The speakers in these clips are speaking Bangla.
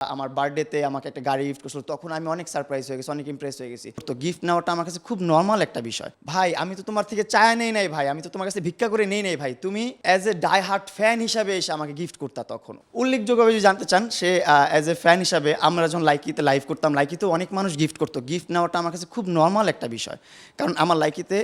আমার বার্থডেতে আমাকে একটা গাড়ি গিফট করছিল, তখন আমি অনেক সারপ্রাইজ হয়ে গেছি, অনেক ইমপ্রেস হয়ে গেছি। তো গিফট নেওয়াটা আমার কাছে খুব নর্মাল একটা বিষয়। ভাই আমি তো তোমার থেকে চায়া নেই নাই ভাই, আমি তো তোমার কাছে ভিক্ষা করে নেই নাই ভাই, তুমি as a die hard fan হিসাবে এসে আমাকে গিফট করতা। তখন উল্লেখযোগ্যভাবে যদি জানতে চান, সে অ্যাজ এ ফ্যান হিসাবে আমরা যখন লাইকিতে লাইভ করতাম, লাইকিতে অনেক মানুষ গিফট করতো। গিফট নেওয়াটা আমার কাছে খুব নর্মাল একটা বিষয়, কারণ আমার লাইকিতে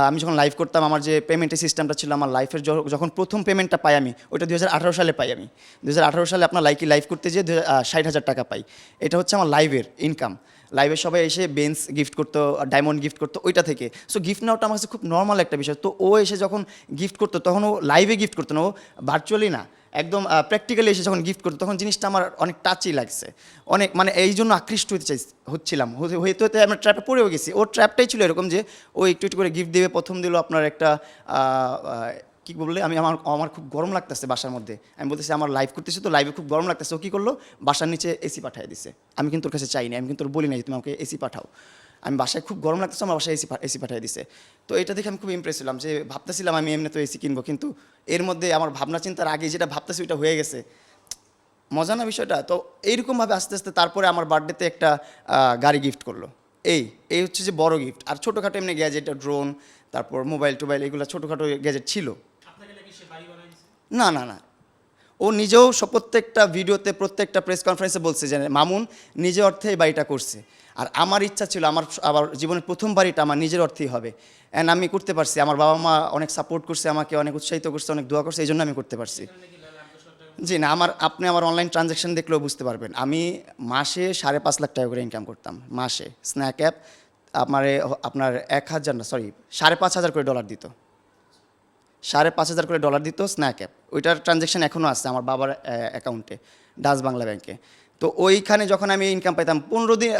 আমি যখন লাইভ করতাম, আমার যে পেমেন্টের সিস্টেমটা ছিল, আমার লাইফের যখন প্রথম পেমেন্টটা পাই আমি, ওইটা 2018 সালে পাই। আমি 2018 সালে আপনার লাইকি লাইভ করতে যেয়ে 60,000 টাকা পাই। এটা হচ্ছে আমার লাইভের ইনকাম। লাইভে সবাই এসে বেঞ্চ গিফট করতো, ডায়মন্ড গিফট করতো, ওইটা থেকে। সো গিফট নেওয়াটা আমার কাছে খুব নর্মাল একটা বিষয়। তো ও এসে যখন গিফট করতো, তখন ও লাইভে গিফট করতো না, ও ভার্চুয়ালি না, একদম প্র্যাকটিক্যালি এসে যখন গিফট করতো, তখন জিনিসটা আমার অনেক টাচই লাগছে, অনেক মানে এই জন্য আকৃষ্ট হচ্ছিলাম। হইতে হতে আমরা ট্র্যাপে পড়েও গেছি। ওর ট্র্যাপটাই ছিল এরকম যে ও একটু একটু করে গিফট দেবে। প্রথম দিল আপনার একটা কী বললে, আমার খুব গরম লাগতেছে বাসার মধ্যে। আমি বলতেছি আমার লাইভ করতেছি, তো লাইভে খুব গরম লাগতেছে। ও কী করলো, বাসার নিচে এসি পাঠিয়ে দিছে। আমি কিন্তু ওর কাছে চাইনি, আমি কিন্তু ওর বলি নাই তুমি আমাকে এসি পাঠাও। আমি বাসায় খুব গরম লাগতেছে, আমার বাসায় এসি পাঠিয়ে দিছে। তো এটা দেখে আমি খুব ইমপ্রেস হলাম, যে ভাবতেছিলাম আমি এমনি তো এসি কিনবো, কিন্তু এর মধ্যে আমার ভাবনা চিন্তার আগে যেটা ভাবতেছি ওইটা হয়ে গেছে। মজা না বিষয়টা? তো এইরকমভাবে আস্তে আস্তে তারপরে আমার বার্থডেতে একটা গাড়ি গিফট করলো। এই হচ্ছে যে বড় গিফট। আর ছোটোখাটো এমনি গ্যাজেট, ড্রোন, তারপর মোবাইল টোবাইল, এগুলো ছোটোখাটো গ্যাজেট ছিল। না না না, ও নিজেও প্রত্যেকটা ভিডিওতে, প্রত্যেকটা প্রেস কনফারেন্সে বলছে যে মামুন নিজের অর্থে এই বাড়িটা করছে। আর আমার ইচ্ছা ছিল আমার জীবনের প্রথম বাড়িটা আমার নিজের অর্থেই হবে। অ্যান্ড আমি করতে পারছি। আমার বাবা মা অনেক সাপোর্ট করছে, আমাকে অনেক উৎসাহিত করছে, অনেক দোয়া করছে, এই জন্য আমি করতে পারছি। জি না, আপনি আমার অনলাইন ট্রানজ্যাকশন দেখলেও বুঝতে পারবেন। আমি মাসে 5.5 লাখ টাকা করে ইনকাম করতাম মাসে। স্ন্যাক অ্যাপ আপনার 1,000 না, সরি, 5,500 করে ডলার দিত। 5,500 করে ডলার দিত স্ন্যাক অ্যাপ। ওইটার ট্রানজ্যাকশন এখনও আছে আমার বাবার অ্যাকাউন্টে, ডাচ বাংলা ব্যাংকে। তো ওইখানে যখন আমি ইনকাম পাইতাম 15 দিন,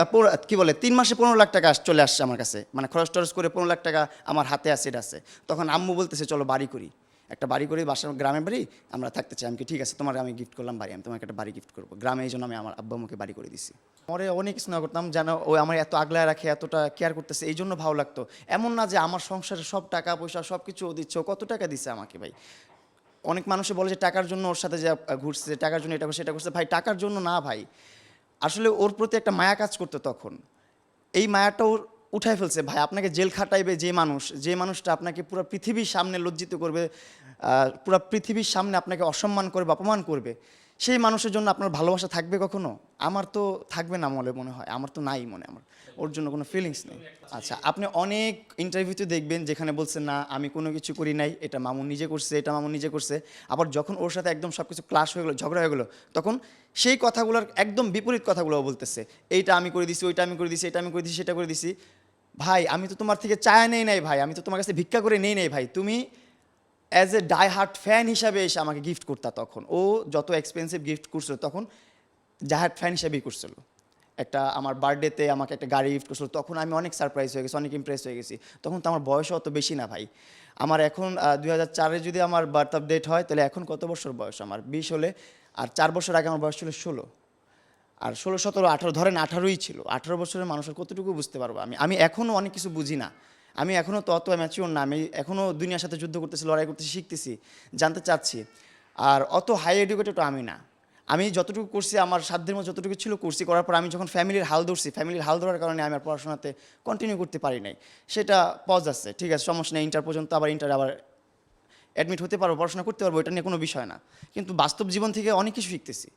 কী বলে 3 মাসে 15 লাখ টাকা চলে আসছে আমার কাছে, মানে খরচ টরচ করে 15 লাখ টাকা আমার হাতে অ্যাসেট আছে। তখন আম্মু বলতেছে চলো বাড়ি করি, একটা বাড়ি করি, বাসার গ্রামের বাড়ি, আমরা থাকতে চাই। আমি ঠিক আছে, তোমার আমি গিফট করলাম বাড়ি, আমি তোমাকে একটা বাড়ি গিফট করবো গ্রামে। এই জন্য আমি আমার আব্বা আম্মুকে বাড়ি করে দিছি। পরে অনেক স্নেহ করতাম, যেন ওই আমার এত আগলায় রাখে, এতটা কেয়ার করতেছে, এই জন্য ভালো লাগতো। এমন না যে আমার সংসারে সব টাকা পয়সা সব কিছু ও দিচ্ছে। ও কত টাকা দিচ্ছে আমাকে ভাই। অনেক মানুষে বলে যে টাকার জন্য ওর সাথে যে ঘুরছে, টাকার জন্য এটা করছে সেটা করছে। ভাই টাকার জন্য না ভাই, আসলে ওর প্রতি একটা মায়া কাজ করতো তখন। এই মায়াটা ওর উঠায় ফেলছে ভাই। আপনাকে জেল খাটাইবে যে মানুষটা আপনাকে পুরো পৃথিবীর সামনে লজ্জিত করবে, পুরো পৃথিবীর সামনে আপনাকে অসম্মান করবে, অপমান করবে, সেই মানুষের জন্য আপনার ভালোবাসা থাকবে কখনো? আমার তো থাকবে না মনে হয়, আমার তো নাই মনে, আমার ওর জন্য কোনো ফিলিংস নেই। আচ্ছা, আপনি অনেক ইন্টারভিউতে দেখবেন যেখানে বলছেন না আমি কোনো কিছু করি নাই, এটা মামুন নিজে করছে, এটা মামুন নিজে করছে। আবার যখন ওর সাথে একদম সব কিছু ক্লাশ হয়ে গেলো, ঝগড়া হয়ে গেলো, তখন সেই কথাগুলোর একদম বিপরীত কথাগুলো বলতেছে। এইটা আমি করে দিছি, ওইটা আমি করে দিছি, এটা আমি করে দিছি, সেটা করে দিছি। ভাই আমি তো তোমার থেকে চায়া নেই নাই ভাই, আমি তো তোমার কাছে ভিক্ষা করে নেই নাই ভাই, তুমি as a die hard fan হিসাবে এসে আমাকে গিফট করতা। তখন ও যত এক্সপেন্সিভ গিফট করছিল, তখন ডাই হার্ট ফ্যান হিসাবেই করছিল। একটা আমার বার্থডেতে আমাকে একটা গাড়ি গিফট করছিল, তখন আমি অনেক সারপ্রাইজ হয়ে গেছি, অনেক ইমপ্রেস হয়ে গেছি। তখন তো আমার বয়সও অত বেশি না ভাই। আমার এখন 2004-এ যদি আমার বার্থ অফ ডেট হয়, তাহলে এখন কত বছর বয়স আমার? 20 হলে, আর 4 বছর আগে আমার বয়স ছিল 16। আর 16, 17, 18, ধরেন 18ই ছিল। 18 বছরের মানুষের কতটুকু বুঝতে পারবো? আমি এখনও অনেক কিছু বুঝি না। আমি এখনও তো অত ম্যাচিওর না। আমি এখনও দুনিয়ার সাথে যুদ্ধ করতেছি, লড়াই করতেছি, শিখতেছি, জানতে চাচ্ছি। আর অত হাই এডুকেটেডও আমি না। আমি যতটুকু করছি আমার সাধ্যের মধ্যে যতটুকু ছিল করছি। করার পর আমি যখন ফ্যামিলির হাল ধরছি, ফ্যামিলির হাল ধরার কারণে আমি আর পড়াশোনাতে কন্টিনিউ করতে পারি নাই। সেটা পজ আছে, ঠিক আছে, সমস্যা নেই। ইন্টার পর্যন্ত আবার অ্যাডমিট হতে পারবো, পড়াশোনা করতে পারবো, এটা নিয়ে কোনো বিষয় না। কিন্তু বাস্তব জীবন থেকে অনেক কিছু শিখতেছি।